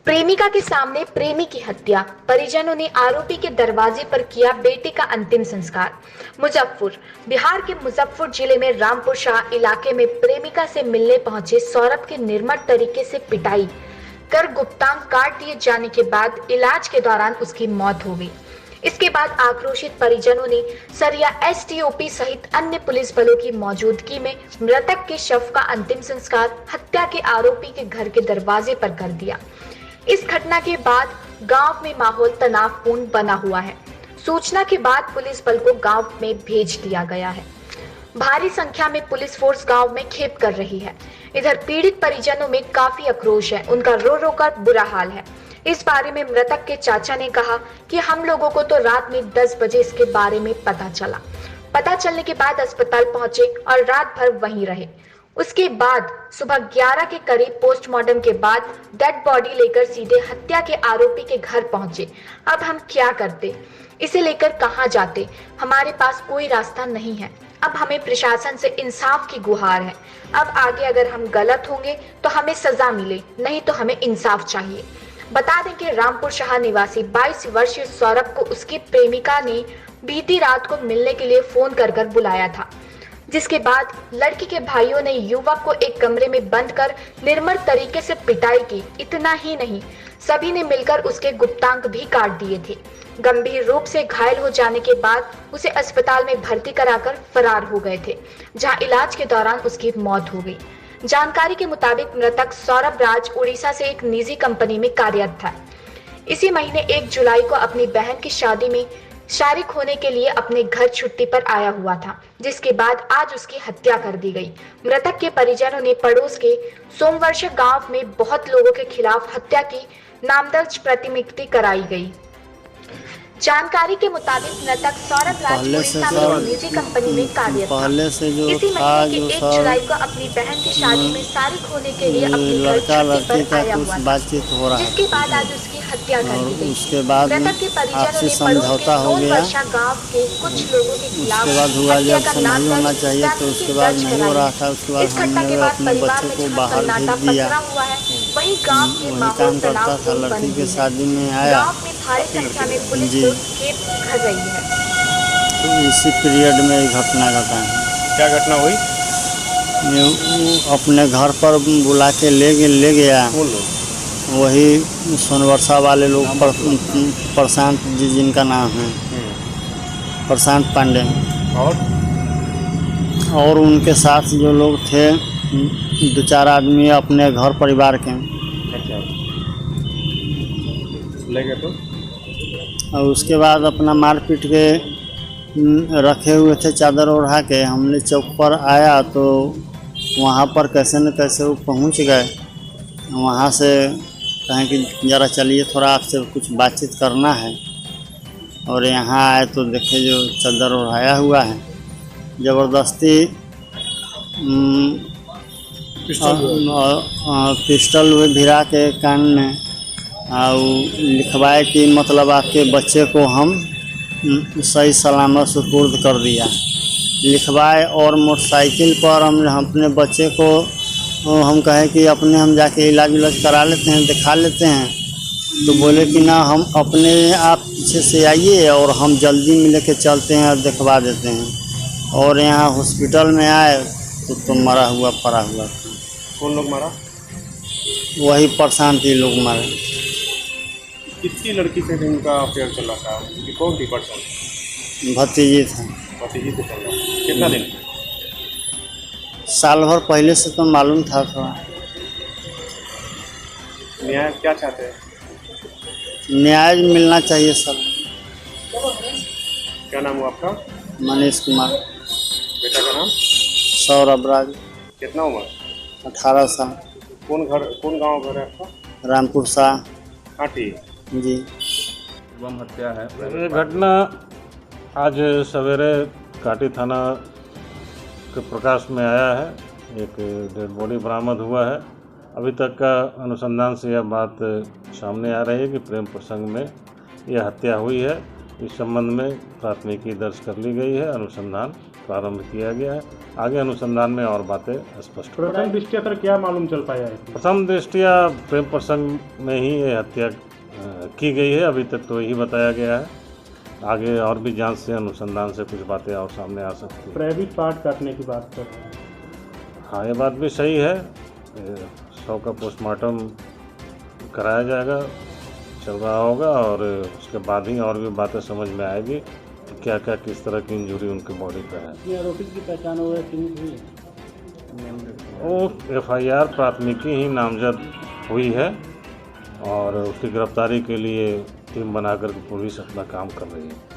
प्रेमिका के सामने प्रेमी की हत्या, परिजनों ने आरोपी के दरवाजे पर किया बेटे का अंतिम संस्कार। बिहार के मुजफ्फर जिले में रामपुर शाह इलाके में प्रेमिका से मिलने पहुंचे सौरभ की निर्मम तरीके से पिटाई कर गुप्तांग काट दिए जाने के बाद इलाज के दौरान उसकी मौत हो गई। इसके बाद आक्रोशित परिजनों ने सरिया एसटीओपी सहित अन्य पुलिस बलों की मौजूदगी में मृतक के शव का अंतिम संस्कार हत्या के आरोपी के घर के दरवाजे पर कर दिया। इस घटना के बाद गांव में माहौल तनावपूर्ण बना हुआ है। सूचना के बाद पुलिस बल को गांव में भेज दिया गया है। भारी संख्या में पुलिस फोर्स गांव में खेप कर रही है। इधर पीड़ित परिजनों में काफी आक्रोश है, उनका रो रो कर बुरा हाल है। इस बारे में मृतक के चाचा ने कहा कि हम लोगों को तो रात में 10 बजे इसके बारे में पता चला। पता चलने के बाद अस्पताल पहुंचे और रात भर वहीं रहे। उसके बाद सुबह 11 के करीब पोस्टमार्टम के बाद डेड बॉडी लेकर सीधे हत्या के आरोपी के घर पहुंचे। अब हम क्या करते, इसे लेकर कहां जाते? हमारे पास कोई रास्ता नहीं है। अब हमें प्रशासन से इंसाफ की गुहार है। अब आगे अगर हम गलत होंगे तो हमें सजा मिले, नहीं तो हमें इंसाफ चाहिए। बता दें कि रामपुर शाह निवासी 22 वर्षीय सौरभ को उसकी प्रेमिका ने बीती रात को मिलने के लिए फोन कर बुलाया था, जिसके बाद लड़की के भाइयों ने युवक को एक कमरे में बंद कर निर्मम तरीके से पिटाई की। इतना ही नहीं, सभी ने मिलकर उसके गुप्तांग भी काट दिए थे। गंभीर रूप से घायल हो जाने के बाद उसे अस्पताल में भर्ती कराकर फरार हो गए थे, जहां इलाज के दौरान उसकी मौत हो गई। जानकारी के मुताबिक मृतक सौरभ राज उड़ीसा से एक निजी कंपनी में कार्यरत था। इसी महीने 1 जुलाई को अपनी बहन की शादी में शारिक होने के लिए अपने घर छुट्टी पर आया हुआ था, जिसके बाद आज उसकी हत्या कर दी गई। मृतक के परिजनों ने पड़ोस के सोमवर्ष गांव में बहुत लोगों के खिलाफ हत्या की नामदर्ज प्रतिनियुक्ति कराई गई। जानकारी के मुताबिक मृतक सौरभ राज उड़ीसा में एक निजी कंपनी में कार्यरत था। इसी महीने के 1 जुलाई को अपनी बहन की शादी में शारिक होने के लिए अपने घर छुट्टी पर आया हुआ था, जिसके बाद आज उसकी हत्या कर दी गई। उसके बाद मृतक के परिजनों ने समझौता हो गया। गांव के कुछ लोगों के खिलाफ उसके बाद हुआ जब समझ होना चाहिए तो उसके बाद नहीं हो रहा था। उसके बाद हमने अपने बच्चे को बाहर भेज दिया। वही गांव के माहौल करता था, लड़की के शादी में आया। गांव में भारी संख्या में पुलिस फोर्स खेप कर रही है। तो इसी पीरियड में ये घटना घटा है। क्या घटना हुई? अपने घर पर बुला के ले गया। कौन लोग? वही सोनवर्षा वाले लोग, प्रशांत जी जिनका नाम है, प्रशांत पांडे, और उनके साथ जो लोग थे 2-4 आदमी अपने घर परिवार के। अच्छा, ले गए तो? और उसके बाद अपना मार पीट के रखे हुए थे चादर ओढ़ा के। हमने चौक पर आया तो वहाँ पर कैसे न कैसे वो पहुँच गए। वहाँ से कहें कि ज़रा चलिए थोड़ा आपसे कुछ बातचीत करना है, और यहाँ आए तो देखे जो चादर ओढ़ाया हुआ है। ज़बरदस्ती पिस्टल हुए भिरा के कान में, और लिखवाए कि मतलब आपके बच्चे को हम सही सलामत सुपुर्द कर दिया, लिखवाए। और मोटरसाइकिल पर हम अपने बच्चे को हम कहे कि हम जाके इलाज उलाज करा लेते हैं, दिखा लेते हैं। तो बोले कि ना, हम अपने आप पीछे से आइए और हम जल्दी में लेके चलते हैं और दिखवा देते हैं। और यहाँ हॉस्पिटल में आए तो मरा हुआ पड़ा हुआ था। कौन लोग मारा? वही प्रशांत ही लोग मारे। किसकी लड़की से उनका अफेयर चल रहा था? कौन थी पर्सन? भतीजी था। भतीजी से चल रहा? कितना दिन? साल भर पहले से तो मालूम था थोड़ा। न्याय क्या चाहते हैं? न्याय मिलना चाहिए सब। क्या नाम हुआ आपका? मनीष कुमार। बेटा का नाम? सौरभ राज। कितना उम्र? 18 साल। कौन गांव घर है आपका? रामपुर शाह। काटी जी। बम हत्या है। घटना आज सवेरे काटी थाना के प्रकाश में आया है। एक डेड बॉडी बरामद हुआ है। अभी तक का अनुसंधान से यह बात सामने आ रही है कि प्रेम प्रसंग में यह हत्या हुई है। इस संबंध में प्राथमिकी दर्ज कर ली गई है। अनुसंधान प्रारंभ किया गया है। आगे अनुसंधान में और बातें स्पष्ट हो प्रथम दृष्टया सर क्या मालूम चल पाया है? प्रथम दृष्टिया प्रेम प्रसंग में ही ये हत्या की गई है। अभी तक तो यही बताया गया है। आगे और भी जांच से अनुसंधान से कुछ बातें और सामने आ सकती हैं। प्राइवेट पार्ट काटने की बात कर रहे हैं। हाँ, ये बात भी सही है। शव का पोस्टमार्टम कराया जाएगा, चल रहा होगा, और उसके बाद ही और भी बातें समझ में आएगी कि क्या क्या किस तरह की इंजरी उनके बॉडी पर है। आरोपी की पहचान हो हुई? वो FIR प्राथमिकी ही नामजद हुई है और उसकी गिरफ्तारी के लिए टीम बनाकर पुलिस अपना काम कर रही है।